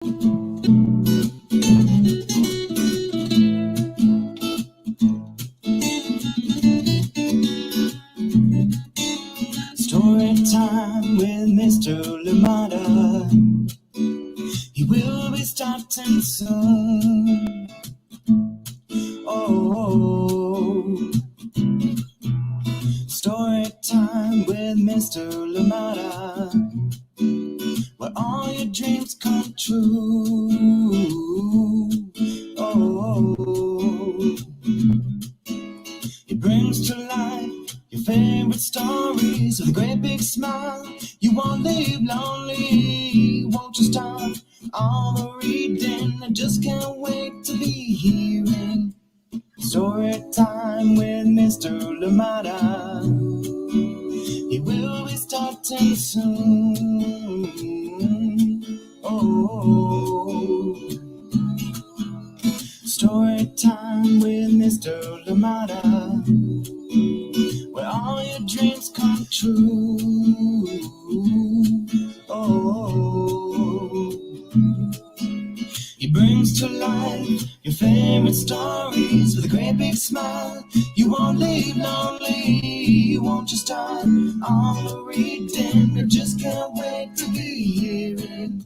Story time with Mr. Lamada. He will be starting soon. Oh, story time with Mr. Lamada, where all your dreams come true. Oh, he brings to life your favorite stories with a great big smile. You won't leave lonely, won't you start all the reading? I just can't wait to be hearing story time with Mr. Lamada. He will be starting soon. Oh, story time with Mr. Lamada, where all your dreams come true. Oh, he brings to life your favorite stories with a great big smile. You won't leave lonely, you won't just start all the reading. I just can't wait to be hearing.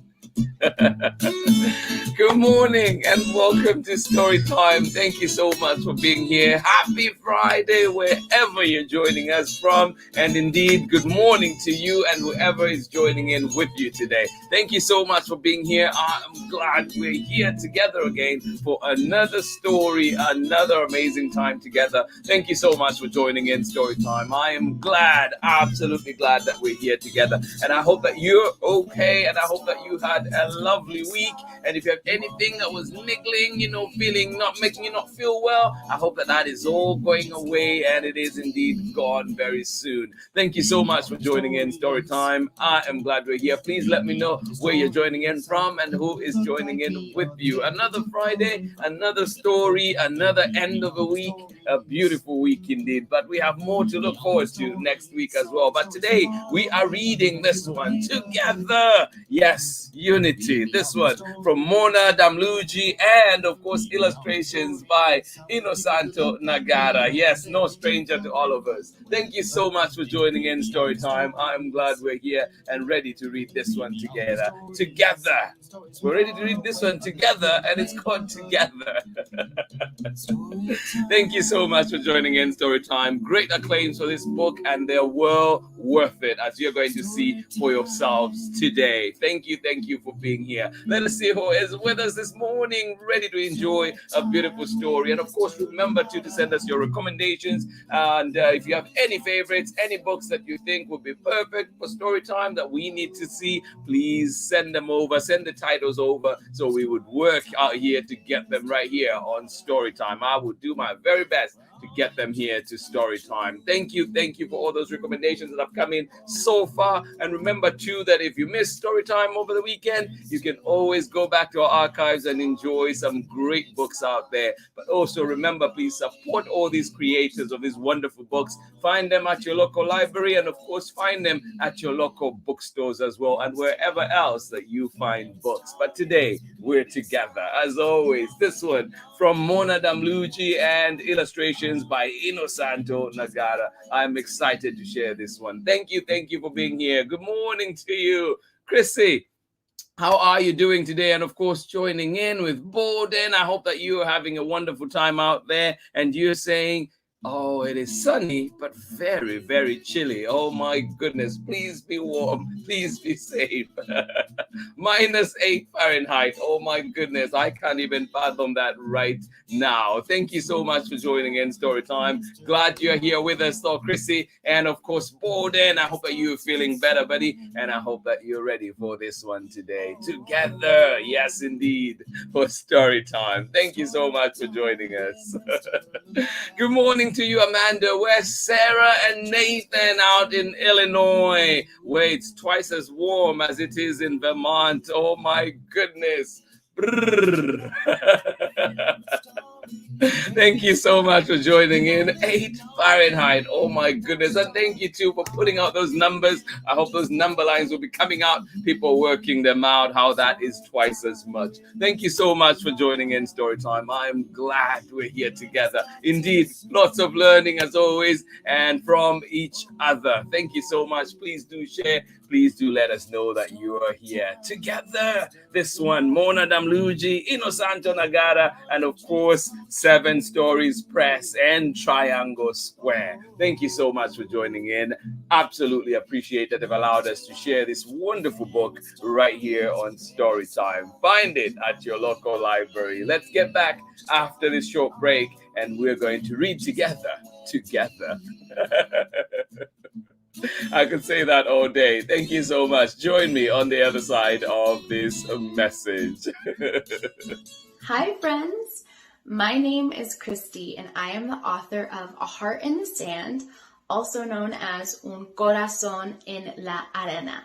Good morning and welcome to Story Time. Thank you so much for being here. Happy Friday wherever you're joining us from, and indeed good morning to you and whoever is joining in with you today. Thank you so much for being here. I'm glad we're here together again for another story, another amazing time together. Thank you so much for joining in Story Time. I am glad, absolutely glad that we're here together, and I hope that you're okay, and I hope that you had a lovely week. And if you have anything that was niggling, feeling not making you not feel well, I hope that is all going away, and it is indeed gone very soon. Thank you so much for joining in Story Time. I am glad we're here. Please let me know where you're joining in from and who is joining in with you. Another Friday, another story, another end of a week, a beautiful week indeed. But we have more to look forward to next week as well. But today we are reading this one together. Yes, Unity. This one from Mona Damluji, and of course illustrations by INNOSANTO Nagara. Yes, no stranger to all of us. Thank you so much for joining in Story Time. I'm glad we're here and ready to read this one together. We're ready to read this one together, and it's called Together. Thank you so much for joining in Story Time. Great acclaims for this book, and they're well worth it, as you're going to see for yourselves today. Thank you for being here. Let us see who is with us this morning, ready to enjoy a beautiful story. And of course, remember to send us your recommendations, and if you have any favorites, any books that you think would be perfect for story time that we need to see, please send them over, send the titles over, so we would work out here to get them right here on Story Time. I would do my very best to get them here to Story Time. Thank you for all those recommendations that have come in so far. And remember too that if you missed Story Time over the weekend, you can always go back to our archives and enjoy some great books out there. But also remember, please support all these creators of these wonderful books. Find them at your local library, and of course find them at your local bookstores as well, and wherever else that you find books. But today we're together as always. This one from Mona Damluji and illustrations by INNOSANTO Nagara. I'm excited to share this one. Thank you for being here. Good morning to you, Chrissy. How are you doing today? And of course, joining in with Borden. I hope that you are having a wonderful time out there, and you're saying, oh, it is sunny, but very, very chilly. Oh my goodness. Please be warm. Please be safe. -8 Fahrenheit. Oh my goodness. I can't even fathom that right now. Thank you so much for joining in Story Time. Glad you're here with us, though, Chrissy. And of course, Borden. I hope that you're feeling better, buddy. And I hope that you're ready for this one today. Together. Yes, indeed. For Story Time. Thank you so much for joining us. Good morning to you, Amanda. Where's Sarah and Nathan out in Illinois, where it's twice as warm as it is in Vermont? Oh my goodness. Thank you so much for joining in. 8 Fahrenheit. Oh my goodness. And thank you too for putting out those numbers. I hope those number lines will be coming out. People working them out, how that is twice as much. Thank you so much for joining in Storytime. I'm glad we're here together. Indeed, lots of learning as always and from each other. Thank you so much. Please do share. Please do let us know that you are here together. This one, Mona Damluji, INNOSANTO Nagara, and of course, 7 Stories Press and Triangle Square. Thank you so much for joining in. Absolutely appreciate that they've allowed us to share this wonderful book right here on Storytime. Find it at your local library. Let's get back after this short break, and we're going to read together. I could say that all day. Thank you so much. Join me on the other side of this message. Hi, friends. My name is Christy, and I am the author of A Heart in the Sand, also known as Un Corazón en la Arena.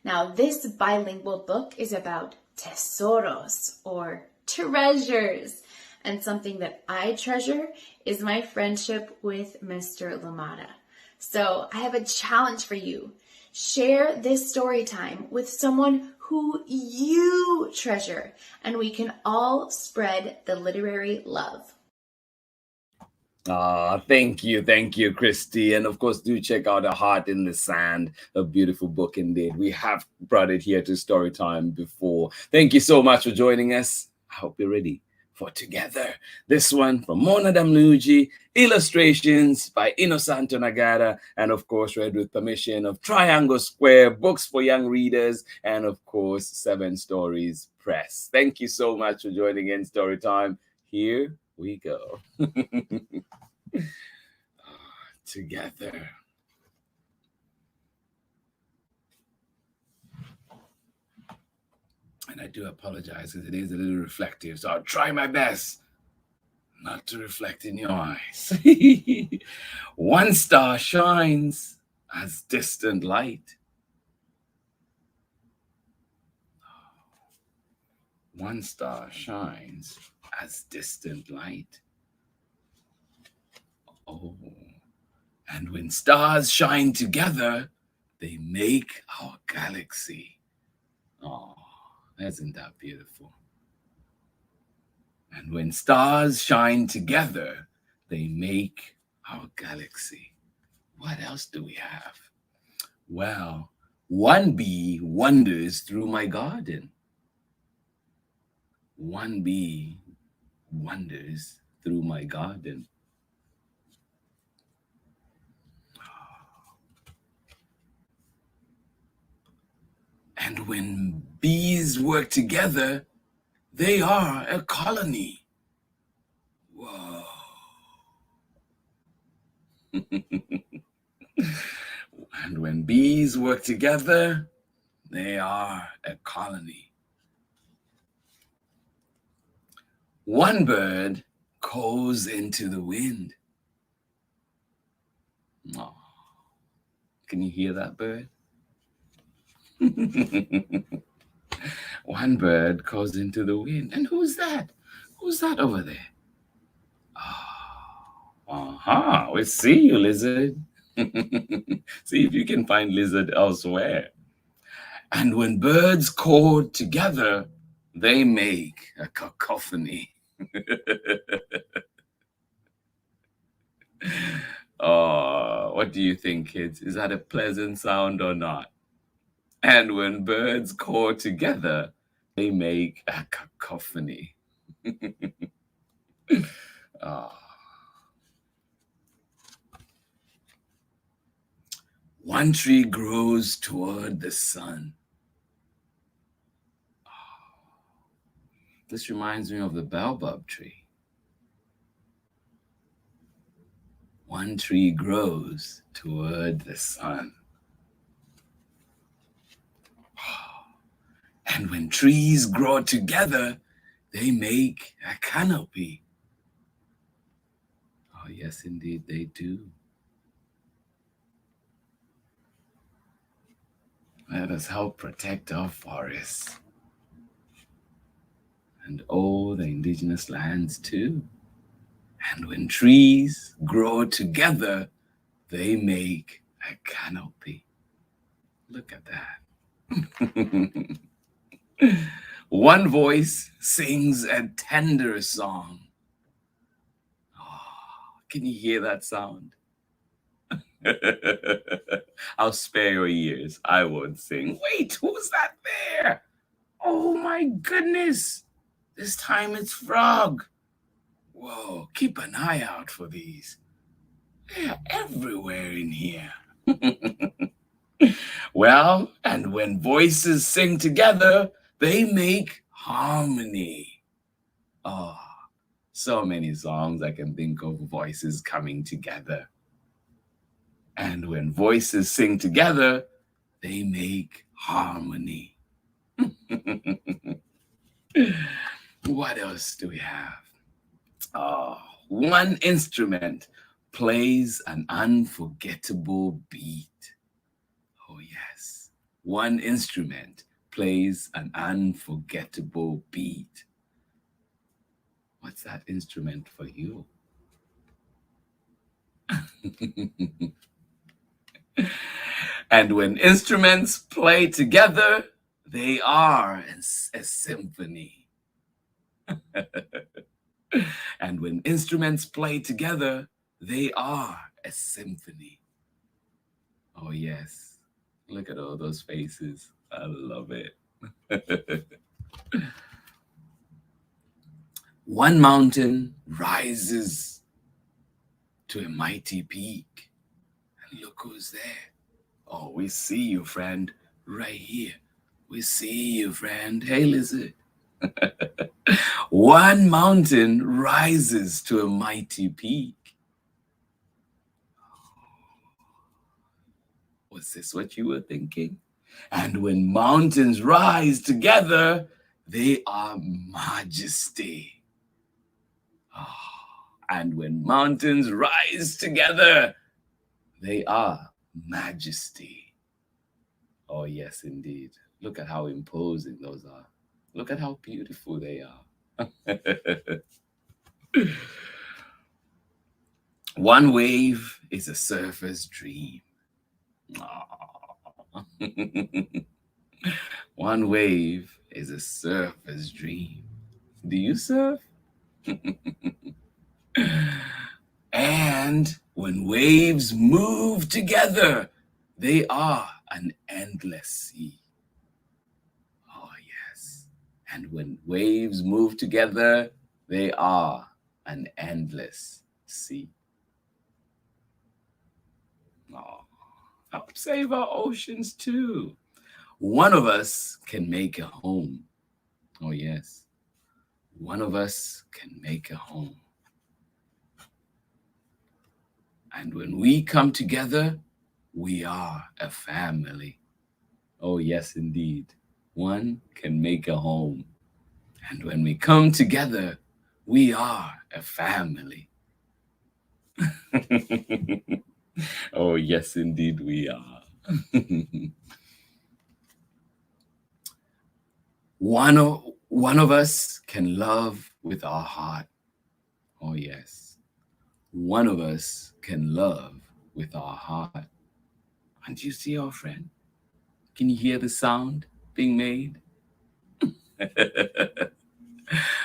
Now, this bilingual book is about tesoros, or treasures. And something that I treasure is my friendship with Mr. Lamada. So I have a challenge for you. Share this story time with someone who you treasure, and we can all spread the literary love. Thank you, Christy. And of course, do check out A Heart in the Sand, a beautiful book indeed. We have brought it here to Storytime before. Thank you so much for joining us. I hope you're ready for Together. This one from Mona Damluji, illustrations by INNOSANTO Nagara, and of course, read with permission of Triangle Square, books for young readers, and of course, 7 Stories Press. Thank you so much for joining in Storytime. Here we go. Together. And I do apologize because it is a little reflective, so I'll try my best not to reflect in your eyes. One star shines as distant light. One star shines as distant light. Oh, and when stars shine together, they make our galaxy. Oh, isn't that beautiful? And when stars shine together, they make our galaxy. What else do we have? Well, one bee wanders through my garden. One bee wanders through my garden. And when bees work together, they are a colony. Whoa. And when bees work together, they are a colony. One bird calls into the wind. Oh, can you hear that bird? One bird calls into the wind. And who's that? Who's that over there? Oh, we see you, lizard. See if you can find lizard elsewhere. And when birds chord together, they make a cacophony. Oh, what do you think, kids? Is that a pleasant sound or not? And when birds chord together, they make a cacophony. Oh. One tree grows toward the sun. Oh. This reminds me of the baobab tree. One tree grows toward the sun. And when trees grow together, they make a canopy. Oh, yes, indeed, they do. Let us help protect our forests and all the indigenous lands too. And when trees grow together, they make a canopy. Look at that. One voice sings a tender song. Oh, can you hear that sound? I'll spare your ears. I won't sing. Wait, who's that there? Oh my goodness. This time it's frog. Whoa, keep an eye out for these. They're everywhere in here. Well, and when voices sing together, they make harmony. Oh, so many songs I can think of voices coming together. And when voices sing together, they make harmony. What else do we have? Oh, one instrument plays an unforgettable beat. Oh, yes. One instrument plays an unforgettable beat. What's that instrument for you? And when instruments play together, they are a symphony. And when instruments play together, they are a symphony. Oh, yes. Look at all those faces. I love it. One mountain rises to a mighty peak. And look who's there. Oh, we see you, friend, right here. We see you, friend. Hey, Lizard. One mountain rises to a mighty peak. Was this what you were thinking? And when mountains rise together, they are majesty. Oh, and when mountains rise together, they are majesty. Oh, yes, indeed. Look at how imposing those are. Look at how beautiful they are. One wave is a surfer's dream. One wave is a surfer's dream. Do you surf? And when waves move together, they are an endless sea. Oh, yes. And when waves move together, they are an endless sea. Oh, help save our oceans too. One of us can make a home. Oh, yes. One of us can make a home. And when we come together, we are a family. Oh, yes, indeed. One can make a home. And when we come together, we are a family. Oh, yes, indeed, we are. One of us can love with our heart. Oh, yes. One of us can love with our heart. And you see our friend? Can you hear the sound being made?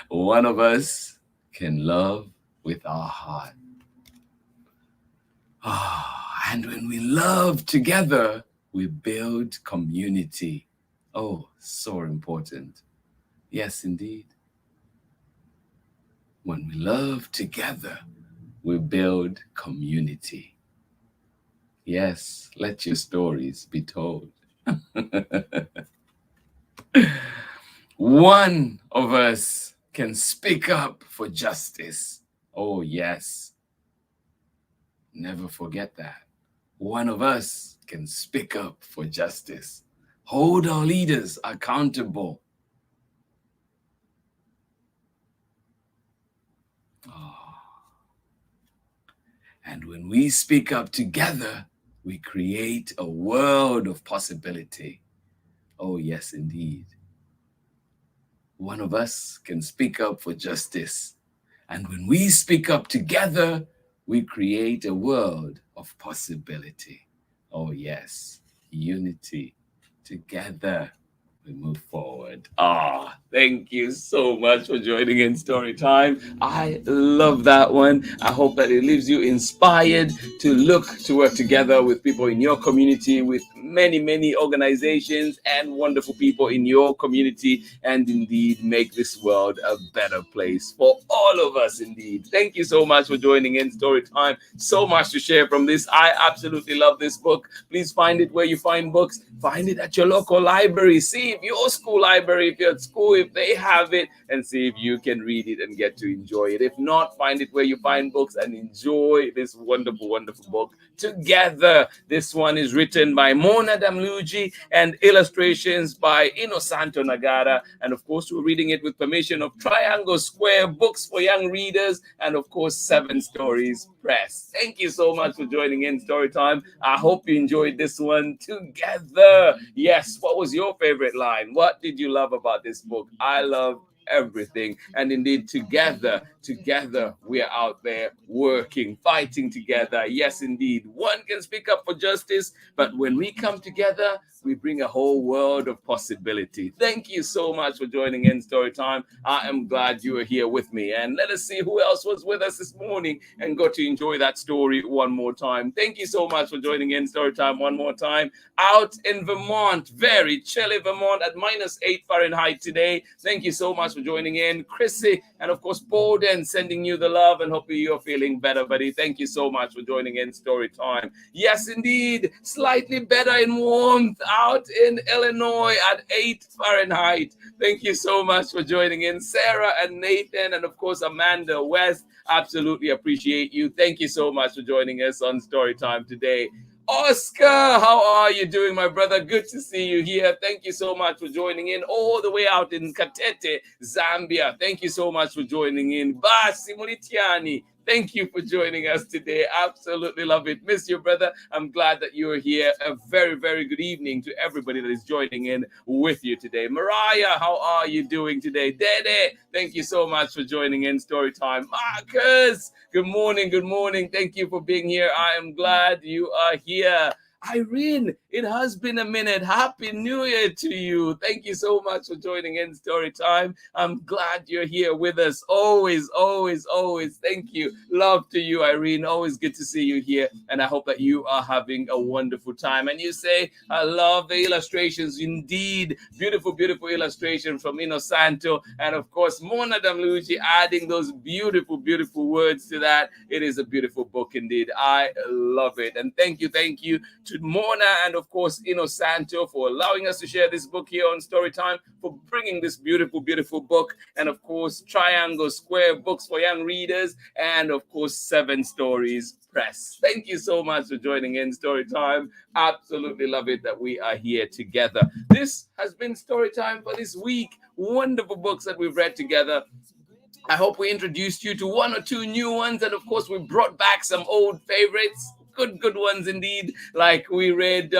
One of us can love with our heart. And when we love together, we build community. Oh, so important. Yes, indeed. When we love together, we build community. Yes, let your stories be told. One of us can speak up for justice. Oh, yes. Never forget that. One of us can speak up for justice. Hold our leaders accountable. Oh. And when we speak up together, we create a world of possibility. Oh, yes, indeed. One of us can speak up for justice. And when we speak up together, we create a world of possibility. Oh, yes, unity. Together, we move forward. Thank you so much for joining in Story Time. I love that one. I hope that it leaves you inspired to look to work together with people in your community, with many, many organizations and wonderful people in your community, and indeed make this world a better place for all of us, indeed. Thank you so much for joining in Story Time. So much to share from this. I absolutely love this book. Please find it where you find books. Find it at your local library. See if your school library, if you're at school, if they have it, and see if you can read it and get to enjoy it. If not, find it where you find books and enjoy this wonderful, wonderful book together. This one is written by Mona Damluji and illustrations by INNOSANTO Nagara. And of course, we're reading it with permission of Triangle Square Books for Young Readers, and of course, 7 Stories Press. Thank you so much for joining in Storytime. I hope you enjoyed this one together. Yes, what was your favorite line? What did you love about this book? I love everything. And indeed, together we are out there working, fighting together. Yes, indeed, one can speak up for justice, but when we come together, we bring a whole world of possibility. Thank you so much for joining in Storytime. I am glad you are here with me. And let us see who else was with us this morning and got to enjoy that story one more time. Thank you so much for joining in Storytime one more time. Out in Vermont, very chilly Vermont at -8 Fahrenheit today. Thank you so much for joining in. Chrissy and of course Borden sending you the love, and hopefully you're feeling better, buddy. Thank you so much for joining in Storytime. Yes, indeed, slightly better in warmth out in Illinois at 8 Fahrenheit. Thank you so much for joining in. Sarah and Nathan and of course Amanda West, absolutely appreciate you. Thank you so much for joining us on Storytime today. Oscar, how are you doing, my brother? Good to see you here. Thank you so much for joining in all the way out in Katete, Zambia. Thank you so much for joining in. Basi Mulitiani, thank you for joining us today. Absolutely love it. Miss you, brother. I'm glad that you are here. A very, very good evening to everybody that is joining in with you today. Mariah, how are you doing today? Dede, thank you so much for joining in Storytime. Marcus, good morning. Good morning. Thank you for being here. I am glad you are here. Irene, it has been a minute. Happy New Year to you. Thank you so much for joining in Storytime. I'm glad you're here with us. Always, always, always. Thank you. Love to you, Irene. Always good to see you here. And I hope that you are having a wonderful time. And you say, I love the illustrations. Indeed, beautiful, beautiful illustration from INNOSANTO. And of course, Mona Damluji adding those beautiful, beautiful words to that. It is a beautiful book indeed. I love it. And thank you to Mona and of course INNOSANTO for allowing us to share this book here on Storytime, for bringing this beautiful, beautiful book, and of course Triangle Square Books for Young Readers, and of course 7 Stories Press. Thank you so much for joining in Storytime. Absolutely love it that we are here together. This has been Storytime for this week. Wonderful books that we've read together. I hope we introduced you to 1 or 2 new ones, and of course we brought back some old favorites. Good ones indeed. Like we read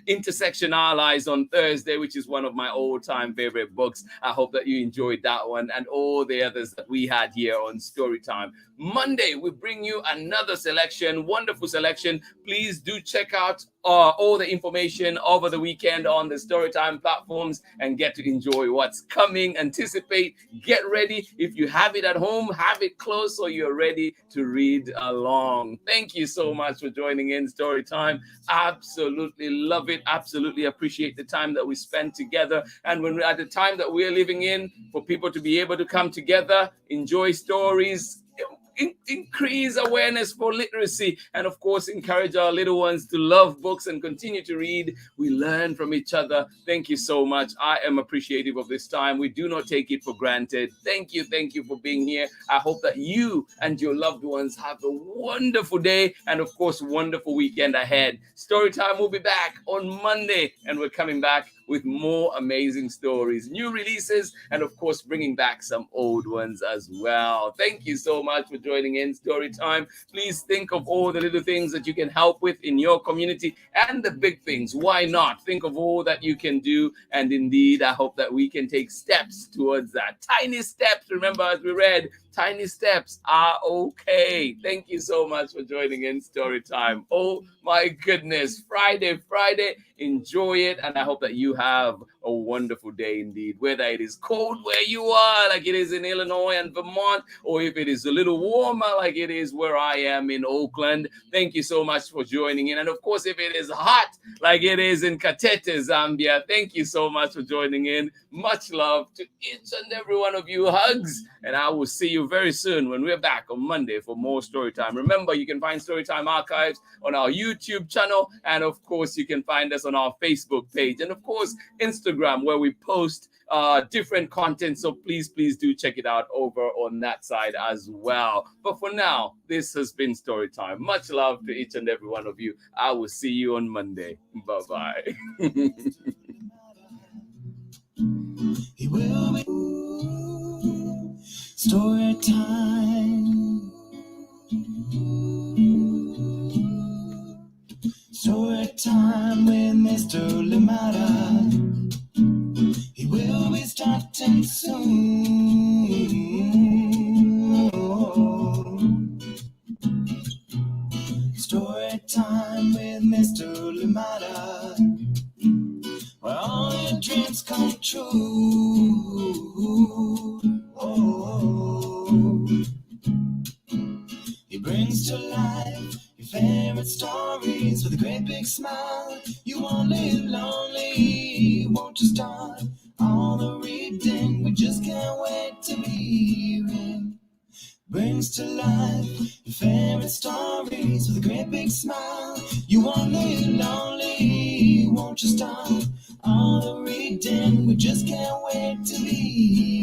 Intersection Allies on Thursday, which is one of my all-time favorite books. I hope that you enjoyed that one and all the others that we had here on Storytime. Monday, we bring you another selection, wonderful selection. Please do check out all the information over the weekend on the Storytime platforms and get to enjoy what's coming. Anticipate, get ready. If you have it at home, have it close so you're ready to read along. Thank you so much for joining in Storytime. Absolutely love it. Absolutely appreciate the time that we spend together. And when we're at the time that we're living in, for people to be able to come together, enjoy stories, increase awareness for literacy, and of course encourage our little ones to love books and continue to read. We learn from each other. Thank you so much. I am appreciative of this time. We do not take it for granted. Thank you for being here. I hope that you and your loved ones have a wonderful day and of course wonderful weekend ahead. Storytime will be back on Monday, and we're coming back with more amazing stories, new releases, and of course, bringing back some old ones as well. Thank you so much for joining in Storytime. Please think of all the little things that you can help with in your community and the big things. Why not? Think of all that you can do. And indeed, I hope that we can take steps towards that. Tiny steps. Remember, as we read, tiny steps are okay. Thank you so much for joining in Storytime. Oh my goodness. Friday. Enjoy it. And I hope that you have a wonderful day indeed. Whether it is cold where you are, like it is in Illinois and Vermont, or if it is a little warmer, like it is where I am in Oakland. Thank you so much for joining in. And of course, if it is hot, like it is in Katete, Zambia, thank you so much for joining in. Much love to each and every one of you. Hugs. And I will see you very soon when we're back on Monday for more Storytime. Remember, you can find Storytime archives on our YouTube channel. And of course, you can find us on our Facebook page. And of course, Instagram, where we post different content. So please do check it out over on that side as well. But for now, this has been Storytime. Much love to each and every one of you. I will see you on Monday. Bye-bye. He will be story time. Story time with Mr. Limata. He will be starting soon. Story time with Mr. Limata, where all your dreams come true. He brings to life your favorite stories with a great big smile. You won't live lonely, won't you start all the reading? We just can't wait to be him. Brings to life your favorite stories with a great big smile. You won't live lonely, won't you start all the reading? We just can't wait to be